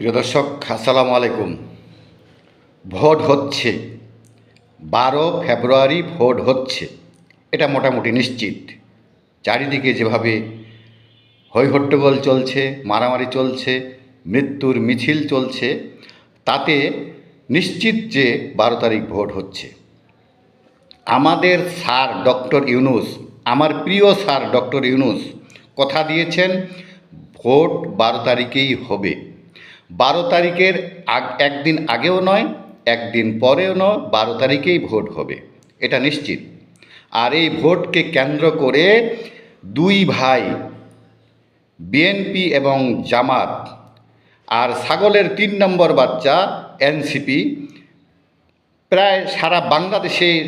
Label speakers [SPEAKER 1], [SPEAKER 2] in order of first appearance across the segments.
[SPEAKER 1] প্রিয় দর্শক, আসসালামু আলাইকুম। ভোট হচ্ছে, 12 ফেব্রুয়ারি ভোট হচ্ছে, এটা মোটামুটি নিশ্চিত। চারিদিকে যেভাবে হইহট্টগোল চলছে, মারামারি চলছে, মৃত্যুর মিছিল চলছে, তাতে নিশ্চিত যে 12 তারিখ ভোট হচ্ছে। আমাদের স্যার ডক্টর ইউনূস, আমার প্রিয় স্যার ডক্টর ইউনূস কথা দিয়েছেন ভোট 12 তারিখেই হবে। 12 তারিখের একদিন আগেও নয়, একদিন পরেও নয়, 12 তারিখেই ভোট হবে, এটা নিশ্চিত। আর এই ভোটকে কেন্দ্র করে দুই ভাই বিএনপি এবং জামাত, আর ছাগলের 3 নম্বর বাচ্চা এনসিপি, প্রায় সারা বাংলাদেশের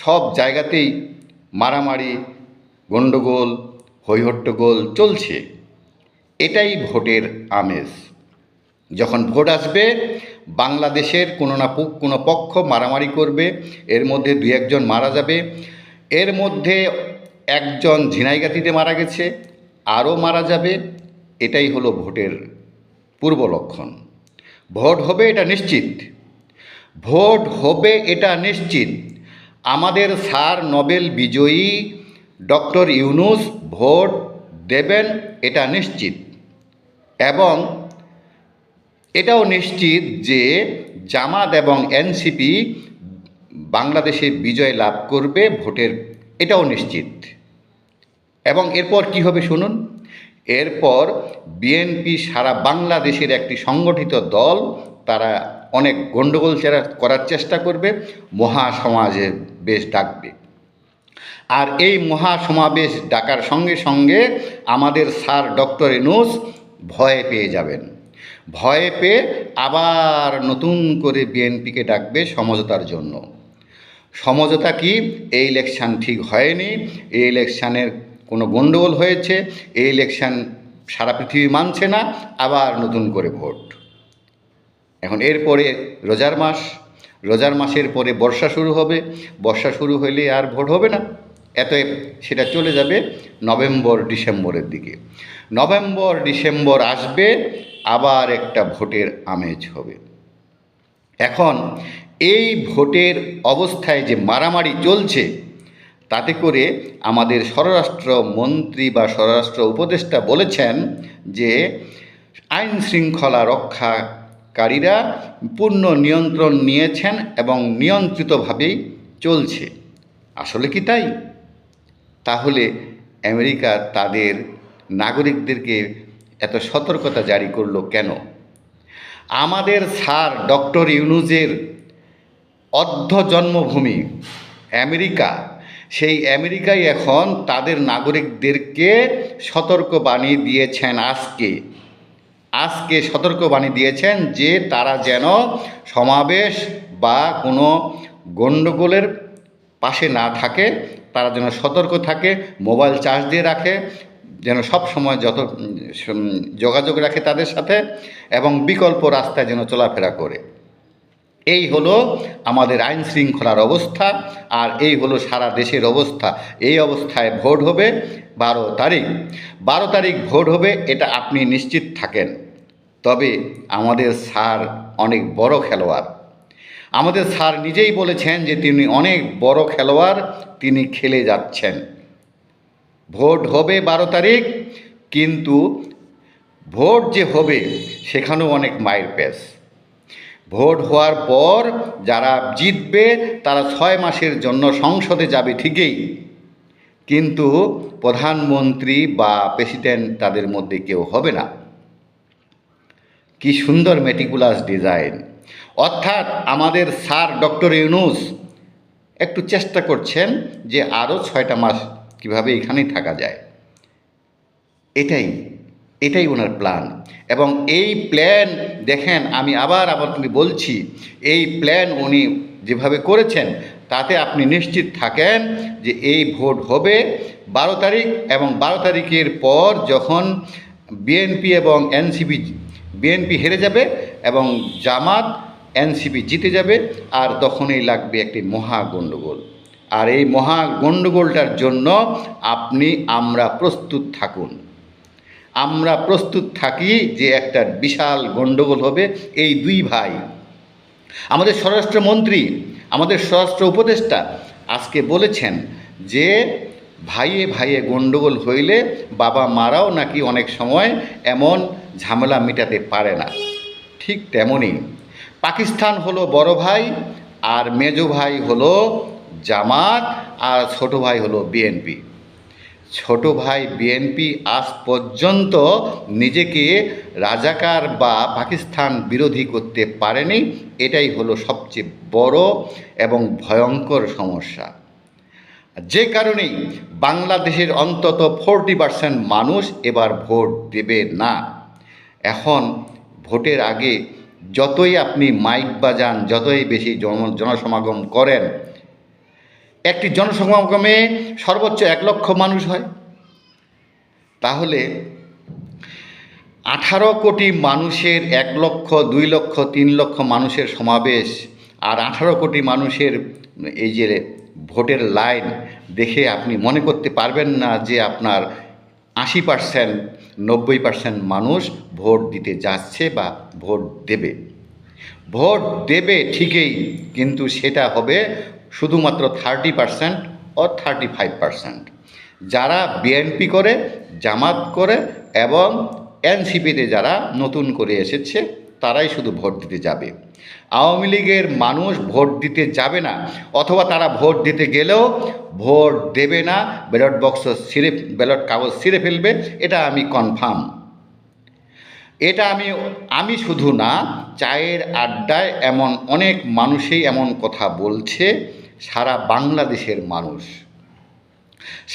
[SPEAKER 1] সব জায়গাতেই মারামারি, গণ্ডগোল, হইহট্টগোল চলছে। এটাই ভোটের আমেজ। যখন ভোট আসবে, বাংলাদেশের কোনো পক্ষ মারামারি করবে, এর মধ্যে 2-1 জন মারা যাবে, এর মধ্যে একজন ঝিনাইগাতিতে মারা গেছে, আরও মারা যাবে। এটাই হলো ভোটের পূর্ব লক্ষণ। ভোট হবে এটা নিশ্চিত, ভোট হবে এটা নিশ্চিত। আমাদের স্যার নোবেল বিজয়ী ডক্টর ইউনূস ভোট দেবেন, এটা নিশ্চিত। এবং এটাও নিশ্চিত যে জামাত এবং এনসিপি বাংলাদেশে বিজয় লাভ করবে ভোটের, এটাও নিশ্চিত। এবং এরপর কি হবে শুনুন। এরপর বিএনপি সারা বাংলাদেশের একটি সংগঠিত দল, তারা অনেক গণ্ডগোল করার চেষ্টা করবে, মহাসমাবেশ ডাকবে। আর এই মহাসমাবেশ ডাকার সঙ্গে সঙ্গে আমাদের স্যার ডক্টর ইউনূস ভয় পেয়ে যাবেন। ভয় পেয়ে আবার নতুন করে বিএনপিকে ডাকবে সমঝোতার জন্য। সমঝোতা কি? এই ইলেকশান ঠিক হয়নি, এই ইলেকশানের কোনো গণ্ডগোল হয়েছে, এই ইলেকশান সারা পৃথিবী মানছে না, আবার নতুন করে ভোট। এখন এরপরে রোজার মাস, রোজার মাসের পরে বর্ষা শুরু হবে, বর্ষা শুরু হলে আর ভোট হবে না, সেটা চলে যাবে নভেম্বর ডিসেম্বরের দিকে। নভেম্বর ডিসেম্বর আসবে, আবার একটা ভোটের আমেজ হবে। এখন এই ভোটের অবস্থায় যে মারামারি চলছে, তাতে করে আমাদের স্বরাষ্ট্র মন্ত্রী বা স্বরাষ্ট্র উপদেষ্টা বলেছেন যে আইন শৃঙ্খলা রক্ষাকারীরা পূর্ণ নিয়ন্ত্রণ নিয়েছেন এবং নিয়ন্ত্রিতভাবেই চলছে। আসলে কি তাই? তাহলে আমেরিকা তাদের নাগরিকদেরকে এত সতর্কতা জারি করলো কেন? আমাদের স্যার ডক্টর ইউনূসের অর্ধ জন্মভূমি আমেরিকা, সেই আমেরিকায় এখন তাদের নাগরিকদেরকে সতর্কবাণী দিয়েছেন। আজকে সতর্কবাণী দিয়েছেন যে তারা যেন সমাবেশ বা কোনো গণ্ডগোলের পাশে না থাকে, তারা যেন সতর্ক থাকে, মোবাইল চার্জ দিয়ে রাখে, যেন সব সময় যোগাযোগ রাখে তাদের সাথে, এবং বিকল্প রাস্তায় যেন চলাফেরা করে। এই হলো আমাদের আইন শৃঙ্খলার অবস্থা, আর এই হলো সারা দেশের অবস্থা। এই অবস্থায় ভোট হবে 12 তারিখ। 12 তারিখ ভোট হবে, এটা আপনি নিশ্চিত থাকেন। তবে আমাদের স্যার অনেক বড় খেলোয়াড়। আমাদের স্যার নিজেই বলেছেন যে তিনি অনেক বড় খেলোয়াড়, তিনি খেলে যাচ্ছেন। ভোট হবে 12 তারিখ, কিন্তু ভোট যে হবে সেখানেও অনেক মাইর পেস। ভোট হওয়ার পর যারা জিতবে তারা 6 মাসের জন্য সংসদে যাবে ঠিকই, কিন্তু প্রধানমন্ত্রী বা প্রেসিডেন্ট তাদের মধ্যে কেউ হবে না। কি সুন্দর মেটিকুলাস ডিজাইন! অর্থাৎ আমাদের স্যার ডক্টর ইউনূস একটু চেষ্টা করছেন যে আরও 6টা মাস কীভাবে এখানেই থাকা যায়। এটাই ওনার প্ল্যান। এবং এই প্ল্যান দেখেন, আমি আবার বলছি, এই প্ল্যান উনি যেভাবে করেছেন তাতে আপনি নিশ্চিত থাকেন যে এই ভোট হবে 12 তারিখ। এবং 12 তারিখের পর যখন বিএনপি এবং এনসিপি, বিএনপি হেরে যাবে এবং জামাত এনসিপি জিতে যাবে, আর তখনই লাগবে একটি মহা গণ্ডগোল। আর এই মহা গণ্ডগোলটার জন্য আমরা প্রস্তুত থাকুন। আমরা প্রস্তুত থাকি যে একটা বিশাল গণ্ডগোল হবে। এই দুই ভাই, আমাদের স্বরাষ্ট্রমন্ত্রী, আমাদের স্বরাষ্ট্র উপদেষ্টা আজকে বলেছেন যে ভাইয়ে ভাইয়ে গণ্ডগোল হইলে বাবা মারাও নাকি অনেক সময় এমন ঝামেলা মেটাতে পারে না। ঠিক তেমনই পাকিস্তান হলো বড় ভাই, আর মেজো ভাই হলো জামাত, আর ছোট ভাই হলো বিএনপি। ছোট ভাই বিএনপি আজ পর্যন্ত নিজেকে রাজাকার বা পাকিস্তান বিরোধী করতে পারেনি। এটাই হলো সবচেয়ে বড় এবং ভয়ঙ্কর সমস্যা। যে কারণেই বাংলাদেশের অন্তত 40% মানুষ এবার ভোট দেবে না। এখন ভোটের আগে যতই আপনি মাইক বাজান, যতই বেশি জনসমাগম করেন, একটি জনসমাগমে সর্বোচ্চ 1 লক্ষ মানুষ হয়। তাহলে 18 কোটি মানুষের 1 লক্ষ, 2 লক্ষ, 3 লক্ষ মানুষের সমাবেশ, আর 18 কোটি মানুষের এই যে ভোটের লাইন দেখে আপনি মনে করতে পারবেন না যে আপনার 80%, 90% মানুষ ভোট দিতে যাচ্ছে বা ভোট দেবে। ভোট দেবে ঠিকই, কিন্তু সেটা হবে শুধুমাত্র 30% ও 35%। যারা বিএনপি করে, জামাত করে এবং এনসিপিতে যারা নতুন করে এসেছে তারাই শুধু ভোট দিতে যাবে। আওয়ামী লীগের মানুষ ভোট দিতে যাবে না, অথবা তারা ভোট দিতে গেলেও ভোট দেবে না, ব্যালট বক্স ছিঁড়ে, ব্যালট কাগজ ছিঁড়ে ফেলবে। এটা আমি কনফার্ম। এটা আমি শুধু না, চায়ের আড্ডায় এমন অনেক মানুষই এমন কথা বলছে। সারা বাংলাদেশের মানুষ,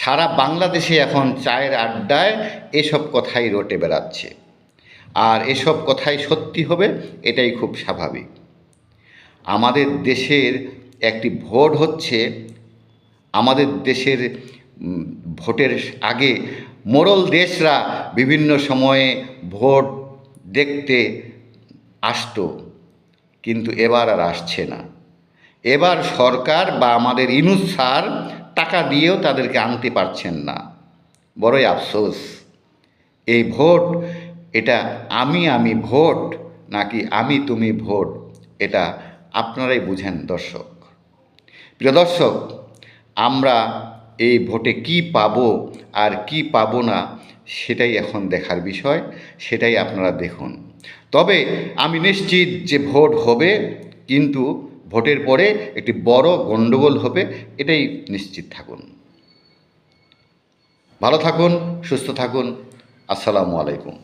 [SPEAKER 1] সারা বাংলাদেশে এখন চায়ের আড্ডায় এসব কথাই রটে বেড়াচ্ছে, আর এসব কথাই সত্যি হবে, এটাই খুব স্বাভাবিক। আমাদের দেশের একটি ভোট হচ্ছে, আমাদের দেশের ভোটের আগে মোড়ল দেশরা বিভিন্ন সময়ে ভোট দেখতে আসতো, কিন্তু এবার আর আসছে না। এবার সরকার বা আমাদের ইনুস স্যার টাকা দিয়েও তাদেরকে আনতে পারছেন না। বড়ই আফসোস। এই ভোট, এটা আমি ভোট নাকি আমি তুমি ভোট, এটা আপনারাই বুঝেন দর্শক। প্রিয় দর্শক, আমরা এই ভোটে কি পাবো আর কি পাবো না সেটাই এখন দেখার বিষয়, সেটাই আপনারা দেখুন। তবে আমি নিশ্চিত যে ভোট হবে, কিন্তু ভোটের পরে একটি বড় গণ্ডগোল হবে, এটাই নিশ্চিত থাকুন। ভালো থাকুন, সুস্থ থাকুন। আসসালামু আলাইকুম।